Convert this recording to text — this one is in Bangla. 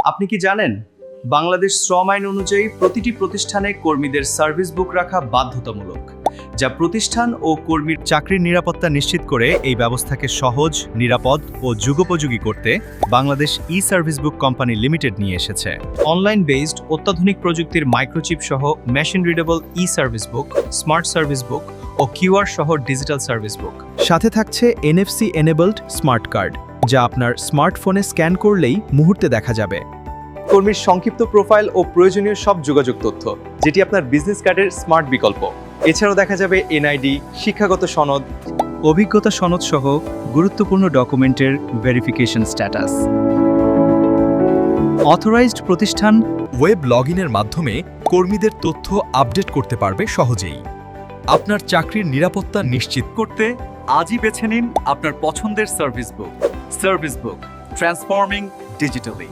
আপনি কি জানেন বাংলাদেশ শ্রম আইন অনুযায়ী প্রতিটি প্রতিষ্ঠানে কর্মীদের সার্ভিস বুক রাখা বাধ্যতামূলক, যা প্রতিষ্ঠান ও কর্মীর চাকরির নিরাপত্তা নিশ্চিত করে এই ব্যবস্থাকে সহজ, নিরাপদ ও যুগোপযোগী করতে Bangladesh service book company limited নিয়ে এসেছে অনলাইন বেসড অত্যাধুনিক প্রযুক্তির মাইক্রোচিপ সহ machine readable service book, smart service book ও কিউআর সহ ডিজিটাল সার্ভিস বুক। সাথে থাকছে NFC এনেবলড স্মার্ট কার্ড, যা আপনার স্মার্টফোনে স্ক্যান করলেই মুহূর্তে দেখা যাবে। কর্মীর সংক্ষিপ্ত প্রোফাইল ও প্রয়োজনীয় সব যোগাযোগ তথ্য, যেটি আপনার বিজনেস কার্ডের স্মার্ট বিকল্প। এছাড়াও দেখা যাবে NID, শিক্ষাগত সনদ, অভিজ্ঞতা সনদ সহ গুরুত্বপূর্ণ ডকুমেন্টের ভেরিফিকেশন স্ট্যাটাস। অথরাইজড প্রতিষ্ঠান ওয়েব লগইনের মাধ্যমে কর্মীদের তথ্য আপডেট করতে পারবে সহজেই। আপনার চাকরির নিরাপত্তা নিশ্চিত করতে আজই বেছে নিন আপনার পছন্দের সার্ভিস বুক। Transforming digitally.